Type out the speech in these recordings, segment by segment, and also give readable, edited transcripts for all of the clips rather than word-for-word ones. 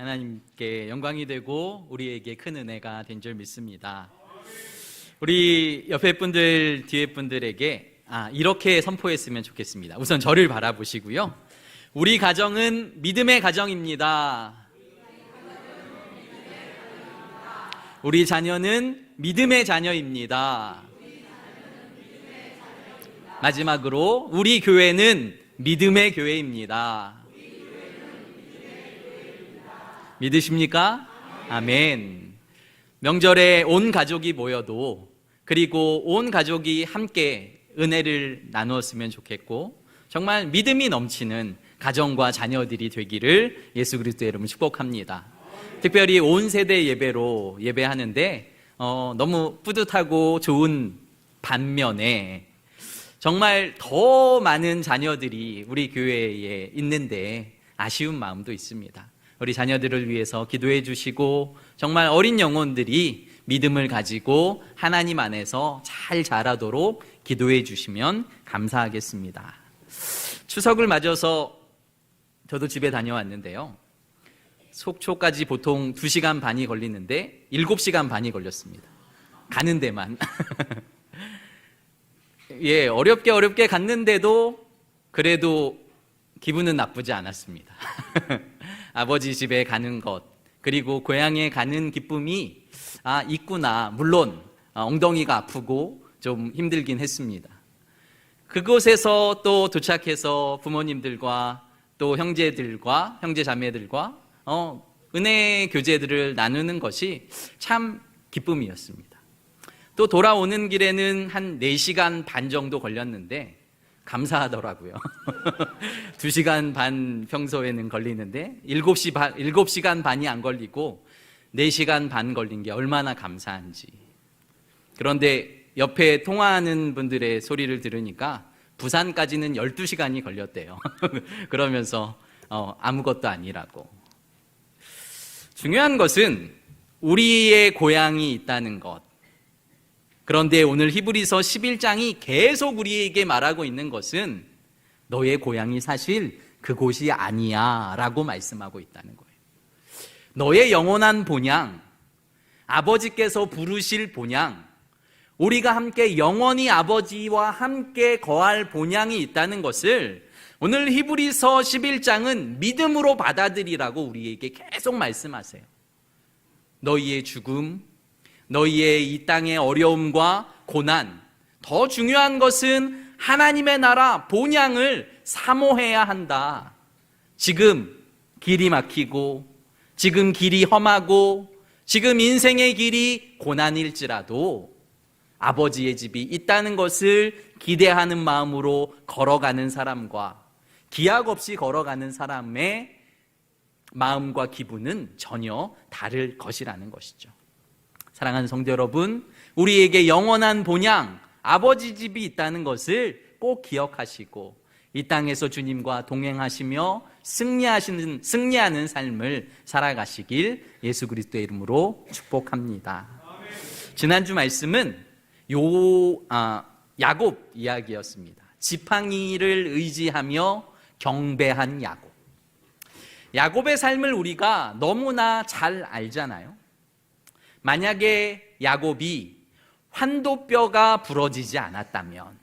하나님께 영광이 되고 우리에게 큰 은혜가 된 줄 믿습니다. 우리 옆에 분들, 뒤에 분들에게 이렇게 선포했으면 좋겠습니다. 우선 저를 바라보시고요. 우리 가정은 믿음의 가정입니다. 우리 자녀는 믿음의 자녀입니다. 마지막으로 우리 교회는 믿음의 교회입니다. 믿으십니까? 아멘. 명절에 온 가족이 모여도, 그리고 온 가족이 함께 은혜를 나누었으면 좋겠고, 정말 믿음이 넘치는 가정과 자녀들이 되기를 예수 그리스도의 이름으로 축복합니다. 특별히 온 세대 예배로 예배하는데 너무 뿌듯하고 좋은 반면에 정말 더 많은 자녀들이 우리 교회에 있는데 아쉬운 마음도 있습니다. 우리 자녀들을 위해서 기도해 주시고, 정말 어린 영혼들이 믿음을 가지고 하나님 안에서 잘 자라도록 기도해 주시면 감사하겠습니다. 추석을 맞아서 저도 집에 다녀왔는데요, 속초까지 보통 2시간 반이 걸리는데 7시간 반이 걸렸습니다. 가는 데만. 예, 어렵게 갔는데도 그래도 기분은 나쁘지 않았습니다. 아버지 집에 가는 것, 그리고 고향에 가는 기쁨이 있구나. 물론 엉덩이가 아프고 좀 힘들긴 했습니다. 그곳에서 또 도착해서 부모님들과 또 형제들과 형제 자매들과 은혜 교제들을 나누는 것이 참 기쁨이었습니다. 또 돌아오는 길에는 한 4시간 반 정도 걸렸는데 감사하더라고요. 2시간 반 평소에는 걸리는데 7시간 반이 안 걸리고 4시간 반 걸린 게 얼마나 감사한지. 그런데 옆에 통화하는 분들의 소리를 들으니까 부산까지는 12시간이 걸렸대요. 그러면서 아무것도 아니라고. 중요한 것은 우리의 고향이 있다는 것. 그런데 오늘 히브리서 11장이 계속 우리에게 말하고 있는 것은 너의 고향이 사실 그곳이 아니야 라고 말씀하고 있다는 거예요. 너의 영원한 본향, 아버지께서 부르실 본향, 우리가 함께 영원히 아버지와 함께 거할 본향이 있다는 것을 오늘 히브리서 11장은 믿음으로 받아들이라고 우리에게 계속 말씀하세요. 너희의 죽음, 너희의 이 땅의 어려움과 고난, 더 중요한 것은 하나님의 나라 본향을 사모해야 한다. 지금 길이 막히고, 지금 길이 험하고, 지금 인생의 길이 고난일지라도 아버지의 집이 있다는 것을 기대하는 마음으로 걸어가는 사람과 기약 없이 걸어가는 사람의 마음과 기분은 전혀 다를 것이라는 것이죠. 사랑하는 성도 여러분, 우리에게 영원한 본향, 아버지 집이 있다는 것을 꼭 기억하시고 이 땅에서 주님과 동행하시며 승리하는 삶을 살아가시길 예수 그리스도의 이름으로 축복합니다. 지난주 말씀은 야곱 이야기였습니다. 지팡이를 의지하며 경배한 야곱. 야곱의 삶을 우리가 너무나 잘 알잖아요. 만약에 야곱이 환도뼈가 부러지지 않았다면,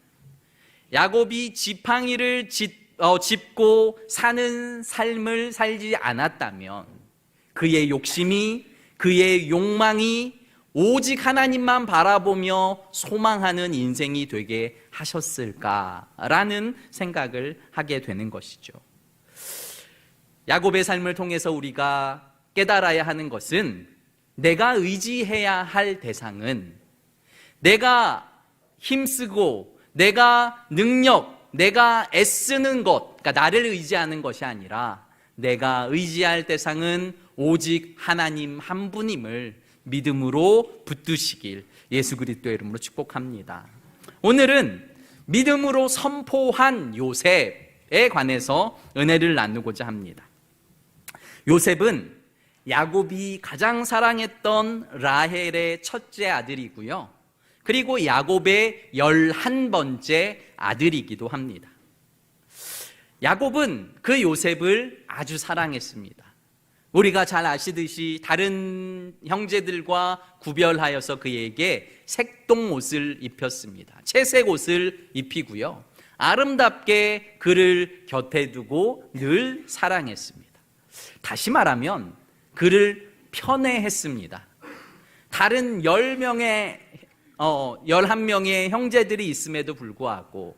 야곱이 지팡이를 짚고 사는 삶을 살지 않았다면, 그의 욕심이, 그의 욕망이 오직 하나님만 바라보며 소망하는 인생이 되게 하셨을까라는 생각을 하게 되는 것이죠. 야곱의 삶을 통해서 우리가 깨달아야 하는 것은, 내가 의지해야 할 대상은 내가 힘쓰고 내가 능력, 내가 애쓰는 것, 그러니까 나를 의지하는 것이 아니라 내가 의지할 대상은 오직 하나님 한 분임을 믿음으로 붙드시길 예수 그리스도의 이름으로 축복합니다. 오늘은 믿음으로 선포한 요셉에 관해서 은혜를 나누고자 합니다. 요셉은 야곱이 가장 사랑했던 라헬의 첫째 아들이고요, 그리고 야곱의 11번째 아들이기도 합니다. 야곱은 그 요셉을 아주 사랑했습니다. 우리가 잘 아시듯이 다른 형제들과 구별하여서 그에게 색동 옷을 입혔습니다. 채색 옷을 입히고요, 아름답게 그를 곁에 두고 늘 사랑했습니다. 다시 말하면 그를 편애했습니다. 다른 11명의 형제들이 있음에도 불구하고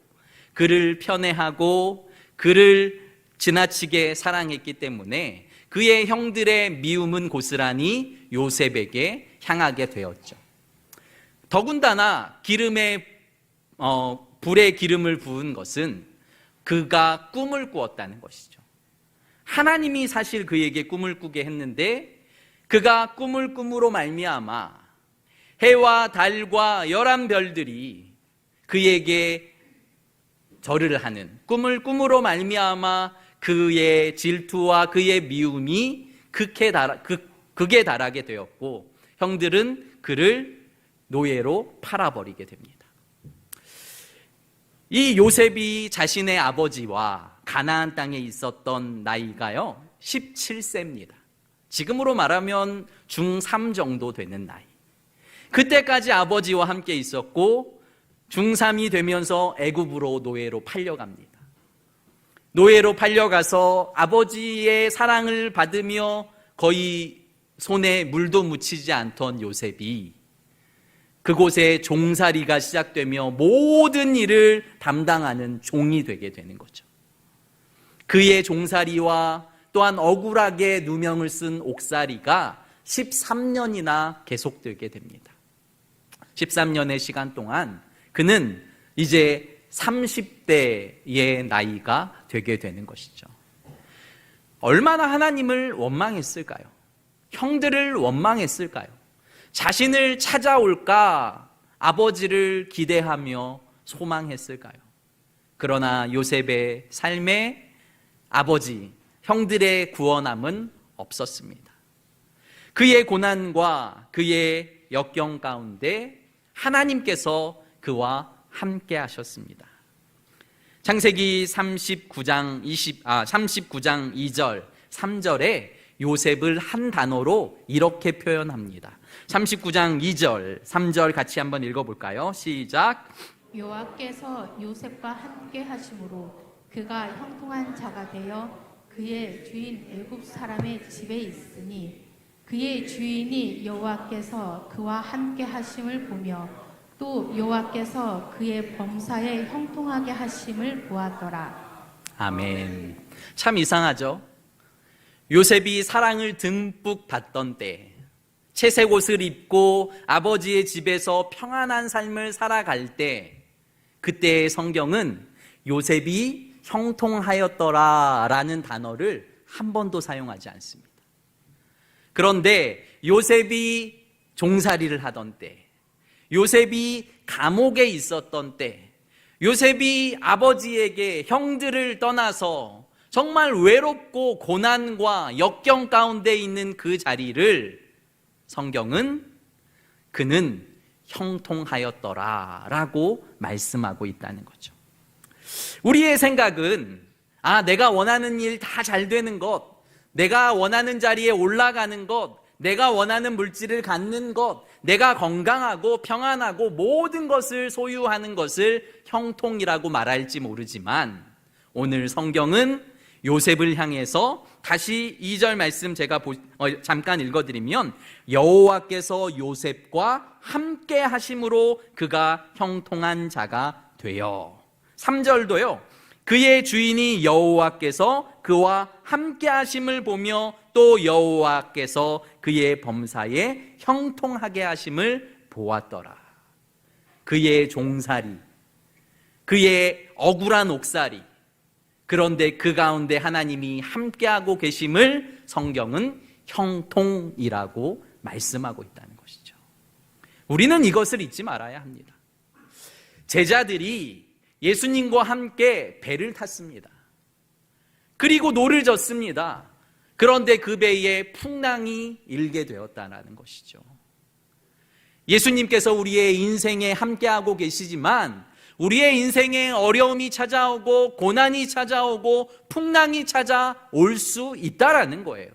그를 편애하고 그를 지나치게 사랑했기 때문에 그의 형들의 미움은 고스란히 요셉에게 향하게 되었죠. 더군다나 불에 기름을 부은 것은 그가 꿈을 꾸었다는 것이죠. 하나님이 사실 그에게 꿈을 꾸게 했는데 그가 꿈을 꿈으로 말미암아 해와 달과 11별들이 그에게 절을 하는, 꿈을 꿈으로 말미암아 그의 질투와 그의 미움이 극에 달하게 되었고 형들은 그를 노예로 팔아버리게 됩니다. 이 요셉이 자신의 아버지와 가나안 땅에 있었던 나이가요 17세입니다. 지금으로 말하면 중3 정도 되는 나이. 그때까지 아버지와 함께 있었고 중3이 되면서 애굽으로 노예로 팔려갑니다. 노예로 팔려가서 아버지의 사랑을 받으며 거의 손에 물도 묻히지 않던 요셉이 그곳에 종살이가 시작되며 모든 일을 담당하는 종이 되게 되는 거죠. 그의 종살이와 또한 억울하게 누명을 쓴 옥살이가 13년이나 계속되게 됩니다. 13년의 시간 동안 그는 이제 30대의 나이가 되게 되는 것이죠. 얼마나 하나님을 원망했을까요? 형들을 원망했을까요? 자신을 찾아올까 아버지를 기대하며 소망했을까요? 그러나 요셉의 삶에 아버지, 형들의 구원함은 없었습니다. 그의 고난과 그의 역경 가운데 하나님께서 그와 함께 하셨습니다. 창세기 39장 2절 3절에 요셉을 한 단어로 이렇게 표현합니다. 39장 2절 3절 같이 한번 읽어볼까요? 시작. 여호와께서 요셉과 함께 하심으로 그가 형통한 자가 되어 그의 주인 애굽 사람의 집에 있으니 그의 주인이 여호와께서 그와 함께 하심을 보며 또 여호와께서 그의 범사에 형통하게 하심을 보았더라. 아멘. 참 이상하죠? 요셉이 사랑을 듬뿍 받던 때, 채색 옷을 입고 아버지의 집에서 평안한 삶을 살아갈 때, 그때의 성경은 요셉이 형통하였더라라는 단어를 한 번도 사용하지 않습니다. 그런데 요셉이 종살이를 하던 때, 요셉이 감옥에 있었던 때, 요셉이 아버지에게 형들을 떠나서 정말 외롭고 고난과 역경 가운데 있는 그 자리를 성경은 그는 형통하였더라 라고 말씀하고 있다는 거죠. 우리의 생각은 내가 원하는 일 다 잘 되는 것, 내가 원하는 자리에 올라가는 것, 내가 원하는 물질을 갖는 것, 내가 건강하고 평안하고 모든 것을 소유하는 것을 형통이라고 말할지 모르지만 오늘 성경은 요셉을 향해서 다시 2절 말씀 제가 잠깐 읽어드리면 여호와께서 요셉과 함께 하심으로 그가 형통한 자가 되어 3절도요. 그의 주인이 여호와께서 그와 함께 하심을 보며 또 여호와께서 그의 범사에 형통하게 하심을 보았더라. 그의 종살이, 그의 억울한 옥살이, 그런데 그 가운데 하나님이 함께하고 계심을 성경은 형통이라고 말씀하고 있다는 것이죠. 우리는 이것을 잊지 말아야 합니다. 제자들이 예수님과 함께 배를 탔습니다. 그리고 노를 젓습니다. 그런데 그 배에 풍랑이 일게 되었다는 것이죠. 예수님께서 우리의 인생에 함께하고 계시지만 우리의 인생에 어려움이 찾아오고 고난이 찾아오고 풍랑이 찾아올 수 있다라는 거예요.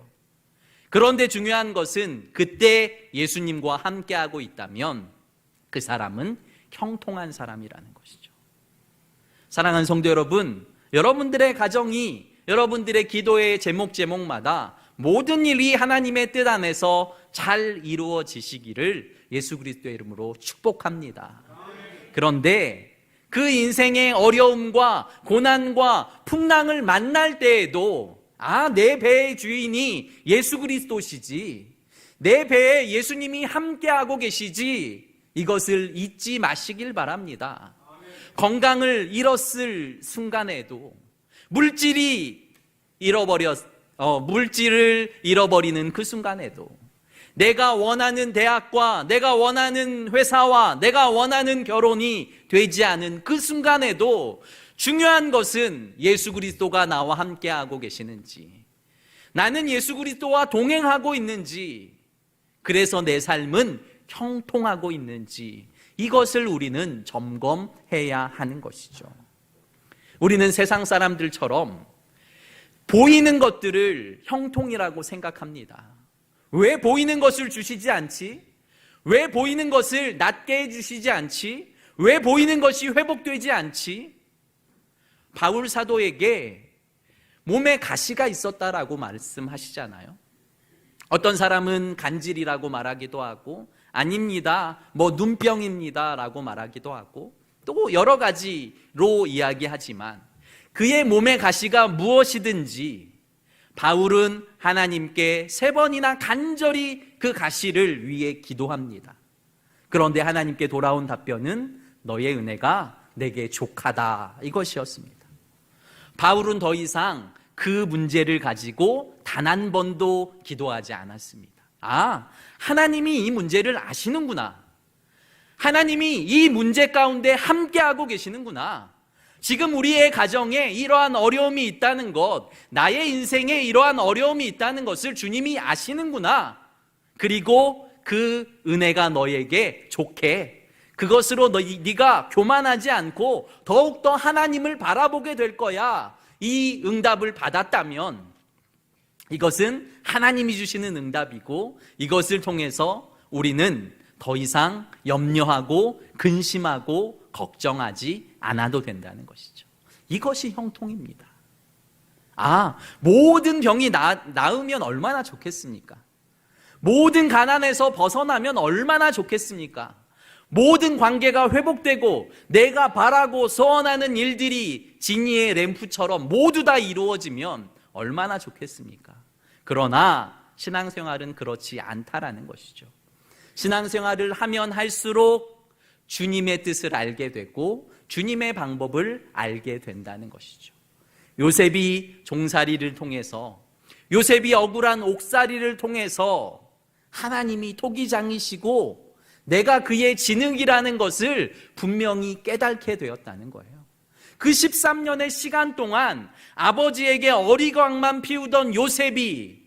그런데 중요한 것은 그때 예수님과 함께하고 있다면 그 사람은 형통한 사람이라는 것이죠. 사랑하는 성도 여러분, 여러분들의 가정이 여러분들의 기도의 제목마다 모든 일이 하나님의 뜻 안에서 잘 이루어지시기를 예수 그리스도의 이름으로 축복합니다. 그런데 그 인생의 어려움과 고난과 풍랑을 만날 때에도 내 배의 주인이 예수 그리스도시지, 내 배에 예수님이 함께하고 계시지, 이것을 잊지 마시길 바랍니다. 건강을 잃었을 순간에도 물질을 잃어버리는 그 순간에도 내가 원하는 대학과 내가 원하는 회사와 내가 원하는 결혼이 되지 않은 그 순간에도 중요한 것은 예수 그리스도가 나와 함께하고 계시는지, 나는 예수 그리스도와 동행하고 있는지, 그래서 내 삶은 형통하고 있는지, 이것을 우리는 점검해야 하는 것이죠. 우리는 세상 사람들처럼 보이는 것들을 형통이라고 생각합니다. 왜 보이는 것을 주시지 않지? 왜 보이는 것을 낫게 해주시지 않지? 왜 보이는 것이 회복되지 않지? 바울 사도에게 몸에 가시가 있었다라고 말씀하시잖아요. 어떤 사람은 간질이라고 말하기도 하고, 아닙니다, 눈병입니다 라고 말하기도 하고, 또 여러 가지로 이야기하지만 그의 몸의 가시가 무엇이든지 바울은 하나님께 3번이나 간절히 그 가시를 위해 기도합니다. 그런데 하나님께 돌아온 답변은 너의 은혜가 내게 족하다, 이것이었습니다. 바울은 더 이상 그 문제를 가지고 단 한 번도 기도하지 않았습니다. 하나님이 이 문제를 아시는구나. 하나님이 이 문제 가운데 함께하고 계시는구나. 지금 우리의 가정에 이러한 어려움이 있다는 것, 나의 인생에 이러한 어려움이 있다는 것을 주님이 아시는구나. 그리고 그 은혜가 너에게 좋게, 그것으로 네가 교만하지 않고 더욱더 하나님을 바라보게 될 거야. 이 응답을 받았다면 이것은 하나님이 주시는 응답이고, 이것을 통해서 우리는 더 이상 염려하고 근심하고 걱정하지 않아도 된다는 것이죠. 이것이 형통입니다. 모든 병이 나으면 얼마나 좋겠습니까? 모든 가난에서 벗어나면 얼마나 좋겠습니까? 모든 관계가 회복되고 내가 바라고 소원하는 일들이 진리의 램프처럼 모두 다 이루어지면 얼마나 좋겠습니까? 그러나 신앙생활은 그렇지 않다라는 것이죠. 신앙생활을 하면 할수록 주님의 뜻을 알게 되고 주님의 방법을 알게 된다는 것이죠. 요셉이 종살이를 통해서, 요셉이 억울한 옥살이를 통해서 하나님이 토기장이시고 내가 그의 진흙이라는 것을 분명히 깨닫게 되었다는 거예요. 그 13년의 시간 동안 아버지에게 어리광만 피우던 요셉이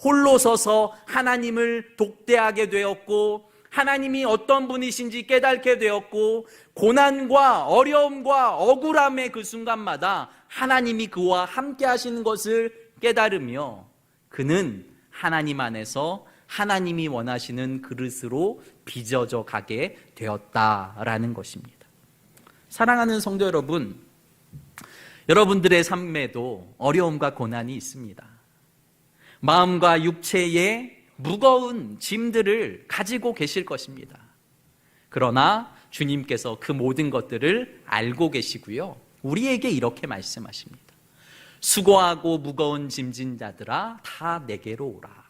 홀로 서서 하나님을 독대하게 되었고, 하나님이 어떤 분이신지 깨닫게 되었고, 고난과 어려움과 억울함의 그 순간마다 하나님이 그와 함께 하시는 것을 깨달으며 그는 하나님 안에서 하나님이 원하시는 그릇으로 빚어져 가게 되었다라는 것입니다. 사랑하는 성도 여러분, 여러분들의 삶에도 어려움과 고난이 있습니다. 마음과 육체의 무거운 짐들을 가지고 계실 것입니다. 그러나 주님께서 그 모든 것들을 알고 계시고요, 우리에게 이렇게 말씀하십니다. 수고하고 무거운 짐진 자들아 다 내게로 오라.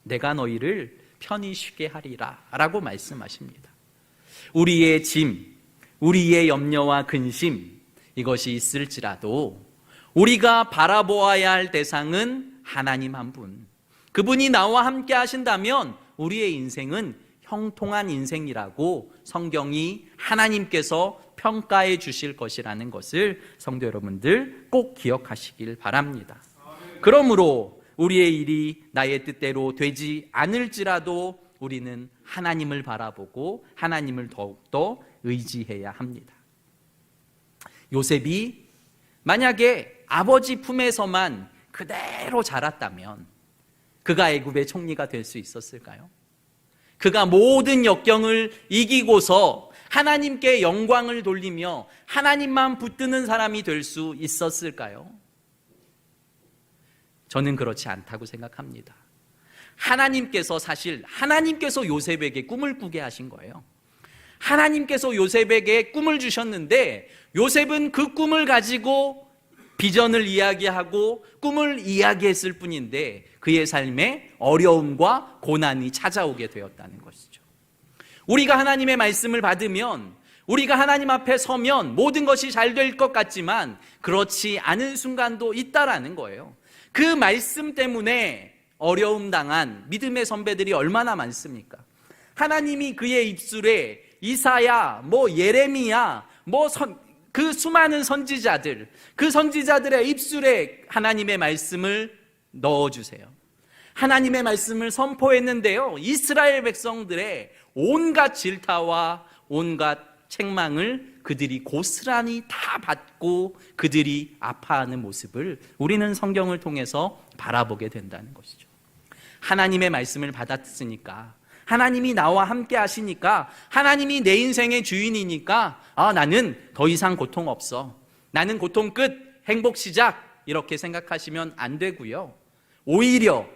내가 너희를 편히 쉬게 하리라 라고 말씀하십니다. 우리의 짐, 우리의 염려와 근심, 이것이 있을지라도 우리가 바라보아야 할 대상은 하나님 한 분, 그분이 나와 함께 하신다면 우리의 인생은 형통한 인생이라고 성경이 하나님께서 평가해 주실 것이라는 것을 성도 여러분들 꼭 기억하시길 바랍니다. 그러므로 우리의 일이 나의 뜻대로 되지 않을지라도 우리는 하나님을 바라보고 하나님을 더욱더 의지해야 합니다. 요셉이 만약에 아버지 품에서만 그대로 자랐다면 그가 애굽의 총리가 될 수 있었을까요? 그가 모든 역경을 이기고서 하나님께 영광을 돌리며 하나님만 붙드는 사람이 될 수 있었을까요? 저는 그렇지 않다고 생각합니다. 하나님께서 요셉에게 꿈을 꾸게 하신 거예요. 하나님께서 요셉에게 꿈을 주셨는데 요셉은 그 꿈을 가지고 비전을 이야기하고 꿈을 이야기했을 뿐인데 그의 삶에 어려움과 고난이 찾아오게 되었다는 것이죠. 우리가 하나님의 말씀을 받으면, 우리가 하나님 앞에 서면 모든 것이 잘 될 것 같지만 그렇지 않은 순간도 있다라는 거예요. 그 말씀 때문에 어려움 당한 믿음의 선배들이 얼마나 많습니까? 하나님이 그의 입술에 이사야, 예레미야, 그 수많은 선지자들, 그 선지자들의 입술에 하나님의 말씀을 넣어주세요. 하나님의 말씀을 선포했는데요, 이스라엘 백성들의 온갖 질타와 온갖 책망을 그들이 고스란히 다 받고 그들이 아파하는 모습을 우리는 성경을 통해서 바라보게 된다는 것이죠. 하나님의 말씀을 받았으니까, 하나님이 나와 함께 하시니까, 하나님이 내 인생의 주인이니까 나는 더 이상 고통 없어, 나는 고통 끝, 행복 시작, 이렇게 생각하시면 안 되고요. 오히려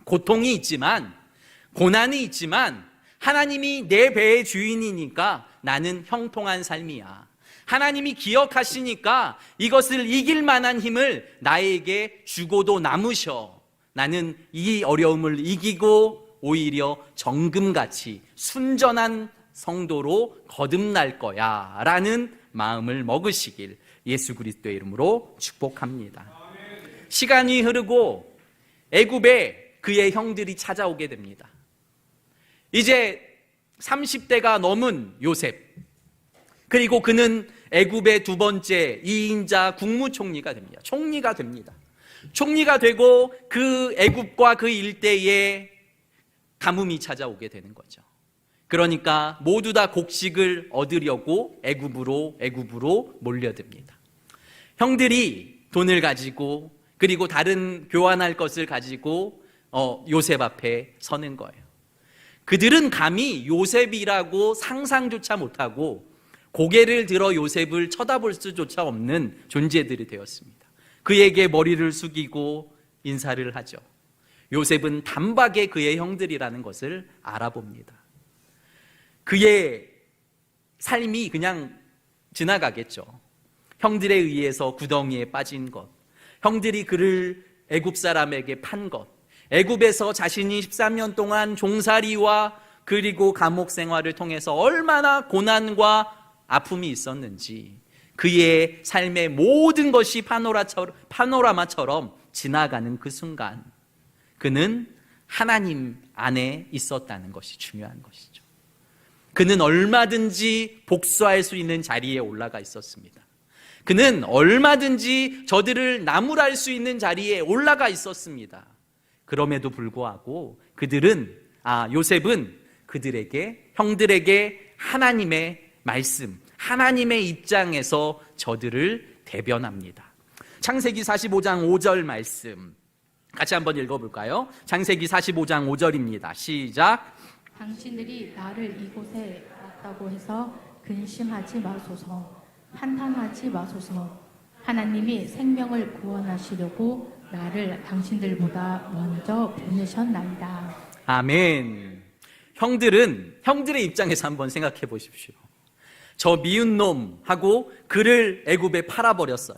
고통이 있지만, 고난이 있지만 하나님이 내 배의 주인이니까 나는 형통한 삶이야. 하나님이 기억하시니까 이것을 이길 만한 힘을 나에게 주고도 남으셔. 나는 이 어려움을 이기고 오히려 정금같이 순전한 성도로 거듭날 거야 라는 마음을 먹으시길 예수 그리스도의 이름으로 축복합니다. 시간이 흐르고 애굽에 그의 형들이 찾아오게 됩니다. 이제 30대가 넘은 요셉, 그리고 그는 애굽의 두 번째 2인자 국무총리가 됩니다. 총리가 됩니다. 총리가 되고 그 애굽과 그 일대에 가뭄이 찾아오게 되는 거죠. 그러니까 모두 다 곡식을 얻으려고 애굽으로 몰려듭니다. 형들이 돈을 가지고 그리고 다른 교환할 것을 가지고 요셉 앞에 서는 거예요. 그들은 감히 요셉이라고 상상조차 못하고 고개를 들어 요셉을 쳐다볼 수조차 없는 존재들이 되었습니다. 그에게 머리를 숙이고 인사를 하죠. 요셉은 단박에 그의 형들이라는 것을 알아봅니다. 그의 삶이 그냥 지나가겠죠. 형들에 의해서 구덩이에 빠진 것, 형들이 그를 애굽 사람에게 판 것, 애굽에서 자신이 13년 동안 종살이와 그리고 감옥 생활을 통해서 얼마나 고난과 아픔이 있었는지, 그의 삶의 모든 것이 파노라마처럼 지나가는 그 순간 그는 하나님 안에 있었다는 것이 중요한 것이죠. 그는 얼마든지 복수할 수 있는 자리에 올라가 있었습니다. 그는 얼마든지 저들을 나무랄 수 있는 자리에 올라가 있었습니다. 그럼에도 불구하고 요셉은 형들에게 하나님의 말씀, 하나님의 입장에서 저들을 대변합니다. 창세기 45장 5절 말씀 같이 한번 읽어볼까요? 창세기 45장 5절입니다. 시작. 당신들이 나를 이곳에 왔다고 해서 근심하지 마소서, 한탄하지 마소서. 하나님이 생명을 구원하시려고 나를 당신들보다 먼저 보내셨나이다. 아멘. 형들의 입장에서 한번 생각해 보십시오. 저 미운 놈하고 그를 애굽에 팔아버렸어요.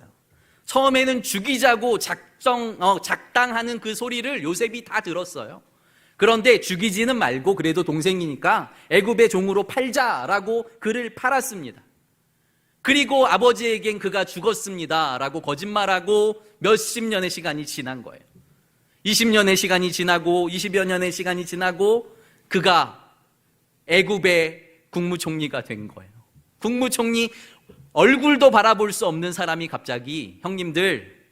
처음에는 죽이자고 작당하는 그 소리를 요셉이 다 들었어요. 그런데 죽이지는 말고 그래도 동생이니까 애굽의 종으로 팔자라고 그를 팔았습니다. 그리고 아버지에겐 그가 죽었습니다 라고 거짓말하고 몇십 년의 시간이 지난 거예요. 20년의 시간이 지나고 20여 년의 시간이 지나고 그가 애굽의 국무총리가 된 거예요. 국무총리, 얼굴도 바라볼 수 없는 사람이 갑자기 형님들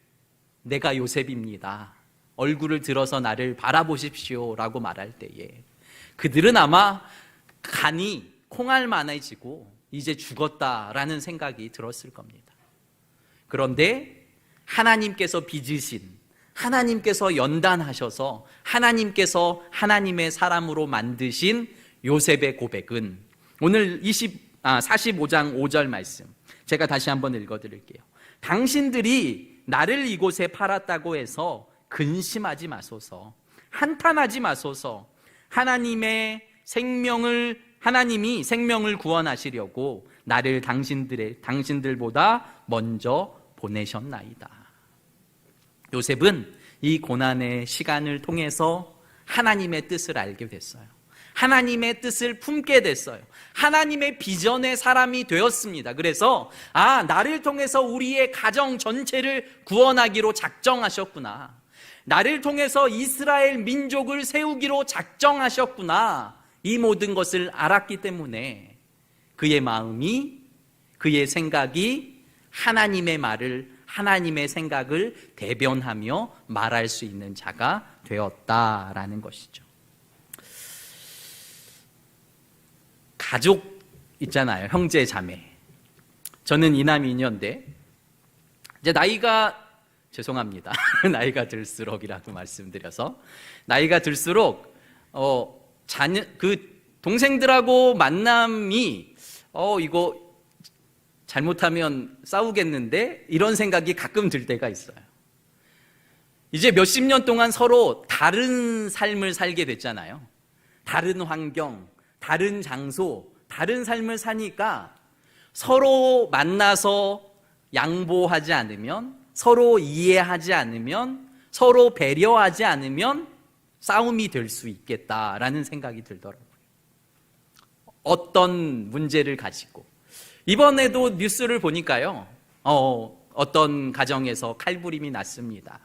내가 요셉입니다, 얼굴을 들어서 나를 바라보십시오 라고 말할 때에 그들은 아마 간이 콩알만해지고 이제 죽었다라는 생각이 들었을 겁니다. 그런데 하나님께서 빚으신, 하나님께서 연단하셔서 하나님께서 하나님의 사람으로 만드신 요셉의 고백은 오늘 45장 5절 말씀 제가 다시 한번 읽어드릴게요. 당신들이 나를 이곳에 팔았다고 해서 근심하지 마소서, 한탄하지 마소서. 하나님이 생명을 구원하시려고 나를 당신들보다 먼저 보내셨나이다. 요셉은 이 고난의 시간을 통해서 하나님의 뜻을 알게 됐어요. 하나님의 뜻을 품게 됐어요. 하나님의 비전의 사람이 되었습니다. 그래서 나를 통해서 우리의 가정 전체를 구원하기로 작정하셨구나. 나를 통해서 이스라엘 민족을 세우기로 작정하셨구나. 이 모든 것을 알았기 때문에 그의 마음이, 그의 생각이 하나님의 말을, 하나님의 생각을 대변하며 말할 수 있는 자가 되었다라는 것이죠. 가족 있잖아요. 형제 자매. 저는 이남 이녀인데 이제 나이가 죄송합니다. 나이가 들수록이라고 말씀드려서 나이가 들수록 그 동생들하고 만남이 이거 잘못하면 싸우겠는데 이런 생각이 가끔 들 때가 있어요. 이제 몇십 년 동안 서로 다른 삶을 살게 됐잖아요. 다른 환경, 다른 장소, 다른 삶을 사니까 서로 만나서 양보하지 않으면, 서로 이해하지 않으면, 서로 배려하지 않으면 싸움이 될 수 있겠다라는 생각이 들더라고요. 어떤 문제를 가지고 이번에도 뉴스를 보니까요, 어떤 가정에서 칼부림이 났습니다.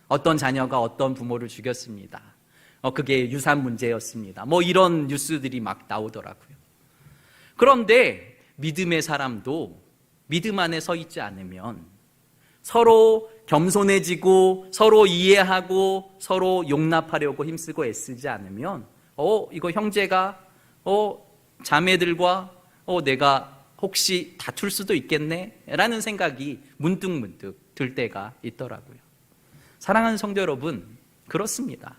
어떤 자녀가 어떤 부모를 죽였습니다. 그게 유산 문제였습니다. 이런 뉴스들이 막 나오더라고요. 그런데 믿음의 사람도 믿음 안에 서 있지 않으면 서로 겸손해지고 서로 이해하고 서로 용납하려고 힘쓰고 애쓰지 않으면 이거 형제가 자매들과 내가 혹시 다툴 수도 있겠네 라는 생각이 문득문득 들 때가 있더라고요. 사랑하는 성도 여러분, 그렇습니다.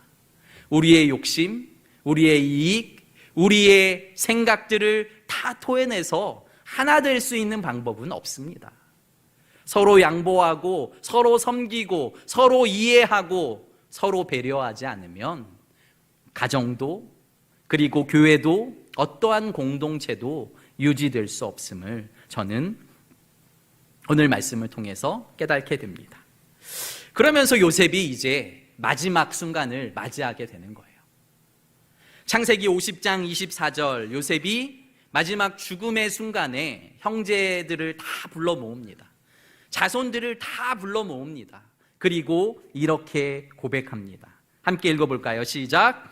우리의 욕심, 우리의 이익, 우리의 생각들을 다 토해내서 하나 될 수 있는 방법은 없습니다. 서로 양보하고 서로 섬기고 서로 이해하고 서로 배려하지 않으면 가정도 그리고 교회도 어떠한 공동체도 유지될 수 없음을 저는 오늘 말씀을 통해서 깨닫게 됩니다. 그러면서 요셉이 이제 마지막 순간을 맞이하게 되는 거예요. 창세기 50장 24절, 요셉이 마지막 죽음의 순간에 형제들을 다 불러 모읍니다. 자손들을 다 불러 모읍니다. 그리고 이렇게 고백합니다. 함께 읽어볼까요? 시작.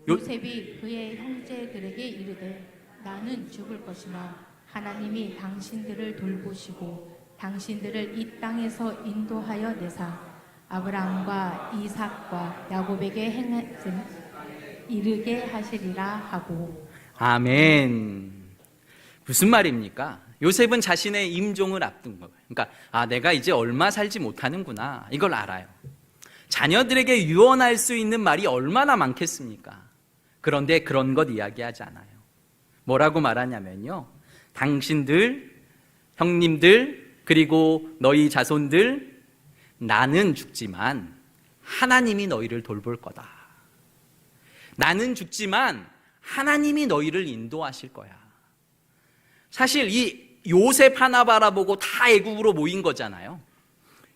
요셉이 그의 형제들에게 이르되 나는 죽을 것이나 하나님이 당신들을 돌보시고 당신들을 이 땅에서 인도하여 내사 아브라함과 이삭과 야곱에게 행하신 이르게 하시리라 하고. 아멘. 무슨 말입니까? 요셉은 자신의 임종을 앞둔 거예요. 그러니까 내가 이제 얼마 살지 못하는구나, 이걸 알아요. 자녀들에게 유언할 수 있는 말이 얼마나 많겠습니까? 그런데 그런 것 이야기하지 않아요. 뭐라고 말하냐면요, 당신들, 형님들, 그리고 너희 자손들, 나는 죽지만 하나님이 너희를 돌볼 거다. 나는 죽지만 하나님이 너희를 인도하실 거야. 사실 이 요셉 하나 바라보고 다 애국으로 모인 거잖아요.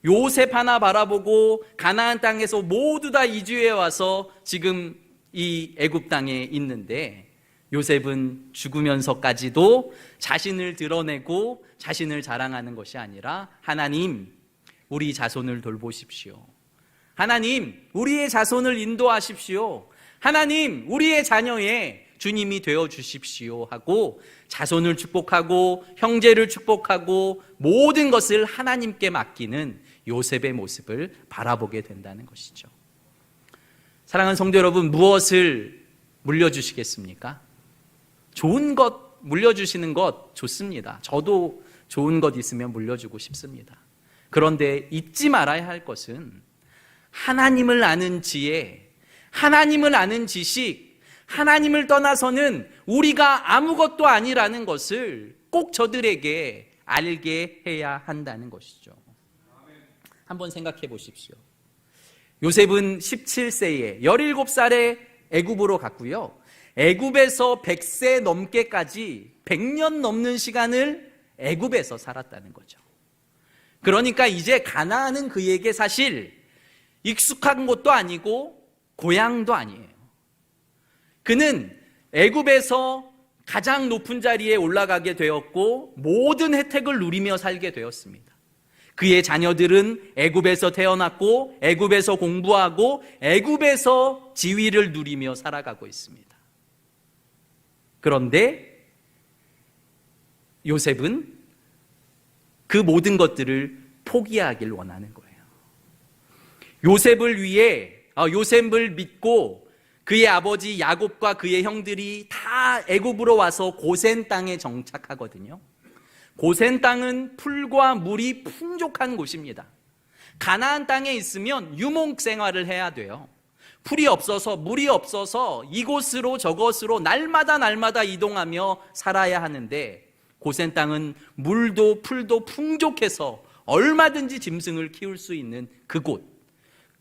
요셉 하나 바라보고 가나안 땅에서 모두 다 이주해 와서 지금 이 애굽 땅에 있는데, 요셉은 죽으면서까지도 자신을 드러내고 자신을 자랑하는 것이 아니라, 하나님, 우리 자손을 돌보십시오. 하나님, 우리의 자손을 인도하십시오. 하나님, 우리의 자녀의 주님이 되어 주십시오 하고 자손을 축복하고 형제를 축복하고 모든 것을 하나님께 맡기는 요셉의 모습을 바라보게 된다는 것이죠. 사랑하는 성도 여러분, 무엇을 물려주시겠습니까? 좋은 것 물려주시는 것 좋습니다. 저도 좋은 것 있으면 물려주고 싶습니다. 그런데 잊지 말아야 할 것은 하나님을 아는 지혜, 하나님을 아는 지식, 하나님을 떠나서는 우리가 아무것도 아니라는 것을 꼭 저들에게 알게 해야 한다는 것이죠. 한번 생각해 보십시오. 요셉은 17세에 17살에 애굽으로 갔고요. 애굽에서 100세 넘게까지 100년 넘는 시간을 애굽에서 살았다는 거죠. 그러니까 이제 가나안은 그에게 사실 익숙한 곳도 아니고 고향도 아니에요. 그는 애굽에서 가장 높은 자리에 올라가게 되었고 모든 혜택을 누리며 살게 되었습니다. 그의 자녀들은 애굽에서 태어났고 애굽에서 공부하고 애굽에서 지위를 누리며 살아가고 있습니다. 그런데 요셉은 그 모든 것들을 포기하길 원하는 거예요. 요셉을 믿고 그의 아버지 야곱과 그의 형들이 다 애굽으로 와서 고센 땅에 정착하거든요. 고센 땅은 풀과 물이 풍족한 곳입니다. 가나안 땅에 있으면 유목 생활을 해야 돼요. 풀이 없어서 물이 없어서 이곳으로 저곳으로 날마다 이동하며 살아야 하는데 고센 땅은 물도 풀도 풍족해서 얼마든지 짐승을 키울 수 있는 그곳.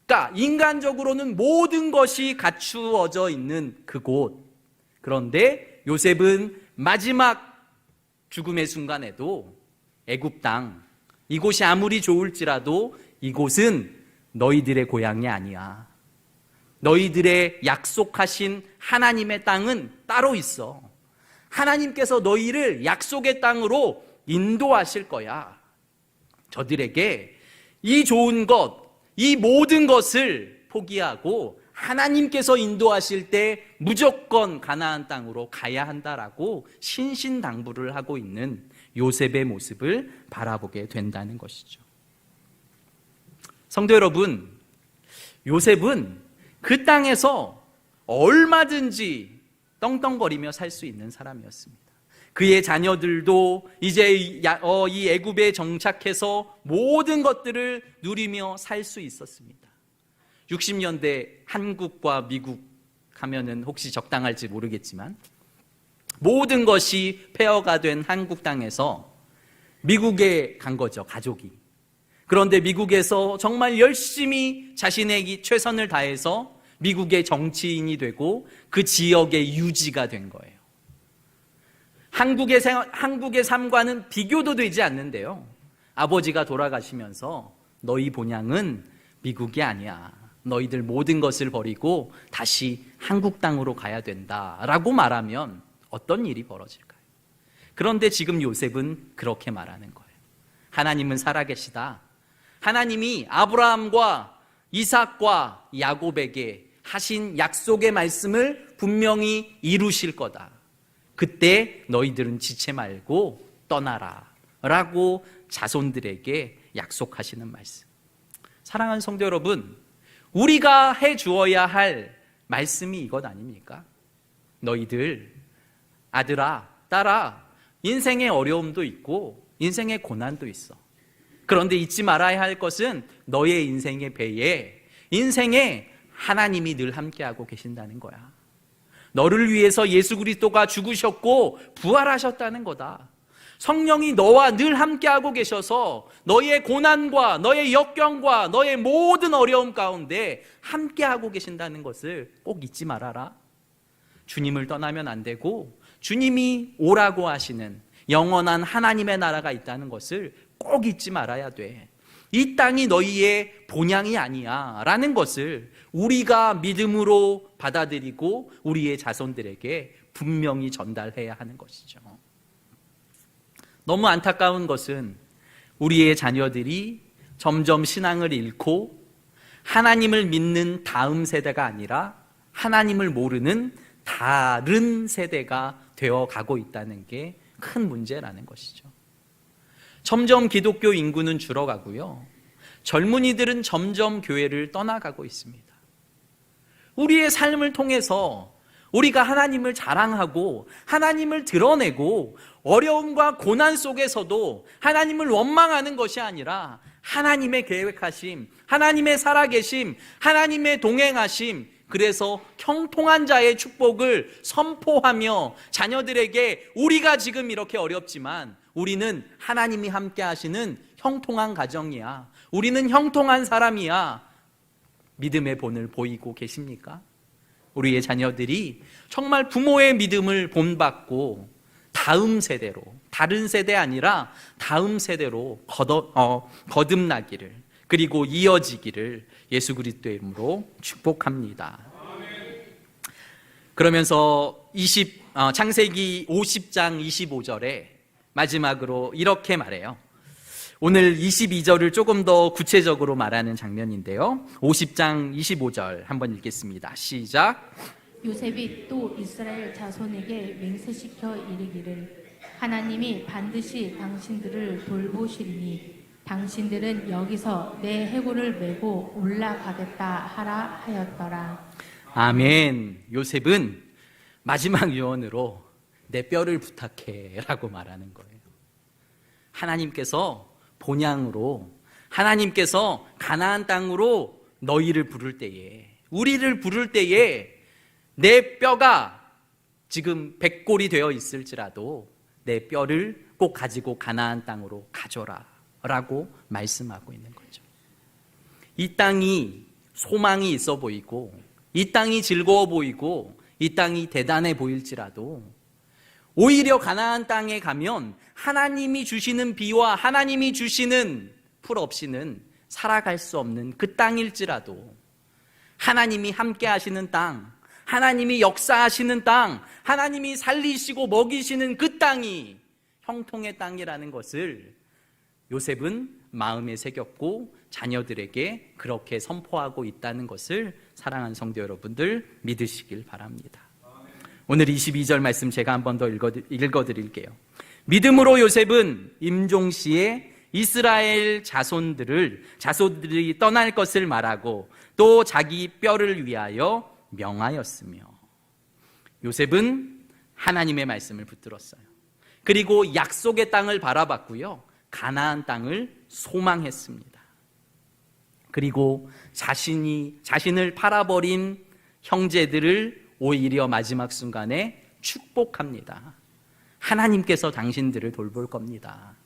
그러니까 인간적으로는 모든 것이 갖추어져 있는 그곳. 그런데 요셉은 마지막 죽음의 순간에도 애굽 땅, 이곳이 아무리 좋을지라도 이곳은 너희들의 고향이 아니야. 너희들의 약속하신 하나님의 땅은 따로 있어. 하나님께서 너희를 약속의 땅으로 인도하실 거야. 저들에게 이 좋은 것, 이 모든 것을 포기하고 하나님께서 인도하실 때 무조건 가나안 땅으로 가야 한다라고 신신당부를 하고 있는 요셉의 모습을 바라보게 된다는 것이죠. 성도 여러분, 요셉은 그 땅에서 얼마든지 떵떵거리며 살 수 있는 사람이었습니다. 그의 자녀들도 이제 이 애굽에 정착해서 모든 것들을 누리며 살 수 있었습니다. 60년대 한국과 미국 하면은 혹시 적당할지 모르겠지만 모든 것이 폐허가 된 한국 땅에서 미국에 간 거죠, 가족이. 그런데 미국에서 정말 열심히 자신의 최선을 다해서 미국의 정치인이 되고 그 지역의 유지가 된 거예요. 한국의 삶과는 비교도 되지 않는데요. 아버지가 돌아가시면서 너희 본향은 미국이 아니야. 너희들 모든 것을 버리고 다시 한국 땅으로 가야 된다라고 말하면 어떤 일이 벌어질까요? 그런데 지금 요셉은 그렇게 말하는 거예요. 하나님은 살아계시다. 하나님이 아브라함과 이삭과 야곱에게 하신 약속의 말씀을 분명히 이루실 거다. 그때 너희들은 지체 말고 떠나라 라고 자손들에게 약속하시는 말씀. 사랑하는 성도 여러분, 우리가 해 주어야 할 말씀이 이것 아닙니까? 너희들, 아들아, 딸아, 인생의 어려움도 있고 인생의 고난도 있어. 그런데 잊지 말아야 할 것은 너의 인생의 배에 인생에 하나님이 늘 함께하고 계신다는 거야. 너를 위해서 예수 그리스도가 죽으셨고 부활하셨다는 거다. 성령이 너와 늘 함께하고 계셔서 너의 고난과 너의 역경과 너의 모든 어려움 가운데 함께하고 계신다는 것을 꼭 잊지 말아라. 주님을 떠나면 안 되고 주님이 오라고 하시는 영원한 하나님의 나라가 있다는 것을 꼭 잊지 말아야 돼. 이 땅이 너희의 본향이 아니야 라는 것을 우리가 믿음으로 받아들이고 우리의 자손들에게 분명히 전달해야 하는 것이죠. 너무 안타까운 것은 우리의 자녀들이 점점 신앙을 잃고 하나님을 믿는 다음 세대가 아니라 하나님을 모르는 다른 세대가 되어가고 있다는 게 큰 문제라는 것이죠. 점점 기독교 인구는 줄어가고요. 젊은이들은 점점 교회를 떠나가고 있습니다. 우리의 삶을 통해서 우리가 하나님을 자랑하고 하나님을 드러내고 어려움과 고난 속에서도 하나님을 원망하는 것이 아니라 하나님의 계획하심, 하나님의 살아계심, 하나님의 동행하심, 그래서 형통한 자의 축복을 선포하며 자녀들에게 우리가 지금 이렇게 어렵지만 우리는 하나님이 함께 하시는 형통한 가정이야. 우리는 형통한 사람이야. 믿음의 본을 보이고 계십니까? 우리의 자녀들이 정말 부모의 믿음을 본받고 다음 세대로, 다른 세대 아니라 다음 세대로 거듭나기를, 그리고 이어지기를 예수 그리스도의 이름으로 축복합니다. 그러면서 창세기 50장 25절에 마지막으로 이렇게 말해요. 오늘 22절을 조금 더 구체적으로 말하는 장면인데요. 50장 25절 한번 읽겠습니다. 시작. 요셉이 또 이스라엘 자손에게 맹세시켜 이르기를 하나님이 반드시 당신들을 돌보시리니 당신들은 여기서 내 해골을 메고 올라가겠다 하라 하였더라. 아멘. 요셉은 마지막 유언으로 내 뼈를 부탁해 라고 말하는 거예요. 하나님께서 본향으로, 하나님께서 가나안 땅으로 너희를 부를 때에, 우리를 부를 때에 내 뼈가 지금 백골이 되어 있을지라도 내 뼈를 꼭 가지고 가나안 땅으로 가져라 라고 말씀하고 있는 거죠. 이 땅이 소망이 있어 보이고, 이 땅이 즐거워 보이고, 이 땅이 대단해 보일지라도 오히려 가나안 땅에 가면 하나님이 주시는 비와 하나님이 주시는 풀 없이는 살아갈 수 없는 그 땅일지라도 하나님이 함께 하시는 땅, 하나님이 역사하시는 땅, 하나님이 살리시고 먹이시는 그 땅이 형통의 땅이라는 것을 요셉은 마음에 새겼고 자녀들에게 그렇게 선포하고 있다는 것을 사랑하는 성도 여러분들 믿으시길 바랍니다. 오늘 22절 말씀 제가 한 번 더 읽어드릴게요. 믿음으로 요셉은 임종시에 이스라엘 자손들이 떠날 것을 말하고 또 자기 뼈를 위하여 명하였으며, 요셉은 하나님의 말씀을 붙들었어요. 그리고 약속의 땅을 바라봤고요, 가나안 땅을 소망했습니다. 그리고 자신을 팔아버린 형제들을 오히려 마지막 순간에 축복합니다. 하나님께서 당신들을 돌볼 겁니다.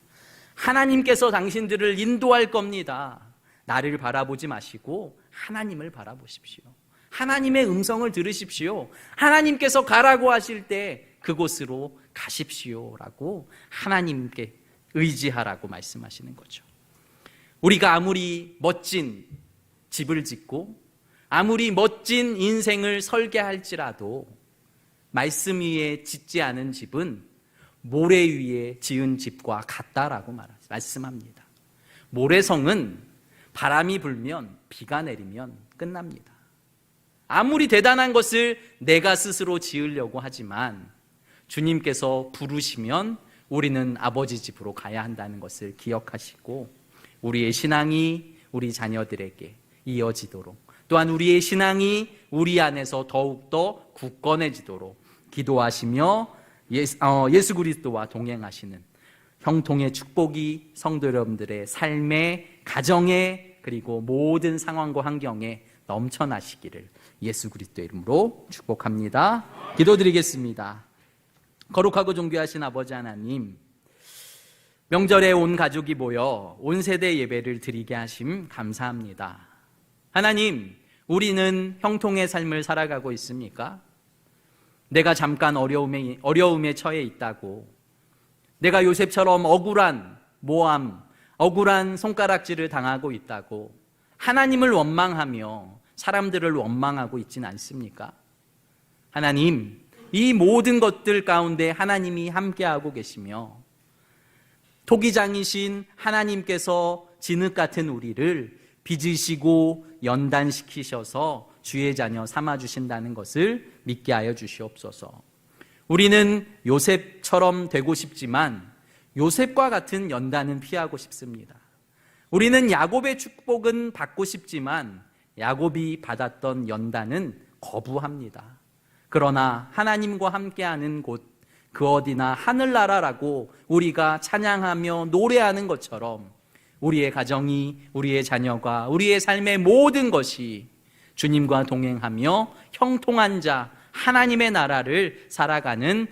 하나님께서 당신들을 인도할 겁니다. 나를 바라보지 마시고 하나님을 바라보십시오. 하나님의 음성을 들으십시오. 하나님께서 가라고 하실 때 그곳으로 가십시오라고 하나님께 의지하라고 말씀하시는 거죠. 우리가 아무리 멋진 집을 짓고 아무리 멋진 인생을 설계할지라도 말씀 위에 짓지 않은 집은 모래 위에 지은 집과 같다라고 말씀합니다. 모래성은 바람이 불면, 비가 내리면 끝납니다. 아무리 대단한 것을 내가 스스로 지으려고 하지만 주님께서 부르시면 우리는 아버지 집으로 가야 한다는 것을 기억하시고 우리의 신앙이 우리 자녀들에게 이어지도록, 또한 우리의 신앙이 우리 안에서 더욱더 굳건해지도록 기도하시며 예수 그리스도와 동행하시는 형통의 축복이 성도 여러분들의 삶에, 가정에, 그리고 모든 상황과 환경에 넘쳐나시기를 예수 그리스도의 이름으로 축복합니다. 기도드리겠습니다. 거룩하고 존귀하신 아버지 하나님, 명절에 온 가족이 모여 온 세대 예배를 드리게 하심 감사합니다. 하나님, 우리는 형통의 삶을 살아가고 있습니까? 내가 잠깐 어려움에 처해 있다고, 내가 요셉처럼 억울한 모함, 억울한 손가락질을 당하고 있다고 하나님을 원망하며 사람들을 원망하고 있진 않습니까? 하나님, 이 모든 것들 가운데 하나님이 함께하고 계시며 토기장이신 하나님께서 진흙 같은 우리를 빚으시고 연단시키셔서 주의 자녀 삼아주신다는 것을 믿게 하여 주시옵소서. 우리는 요셉처럼 되고 싶지만 요셉과 같은 연단은 피하고 싶습니다. 우리는 야곱의 축복은 받고 싶지만 야곱이 받았던 연단은 거부합니다. 그러나 하나님과 함께하는 곳, 그 어디나 하늘나라라고 우리가 찬양하며 노래하는 것처럼 우리의 가정이, 우리의 자녀가, 우리의 삶의 모든 것이 주님과 동행하며 형통한 자, 하나님의 나라를 살아가는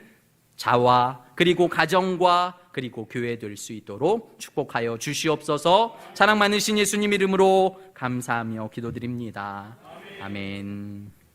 자와 그리고 가정과 그리고 교회 될 수 있도록 축복하여 주시옵소서. 사랑 많으신 예수님 이름으로 감사하며 기도드립니다. 아멘.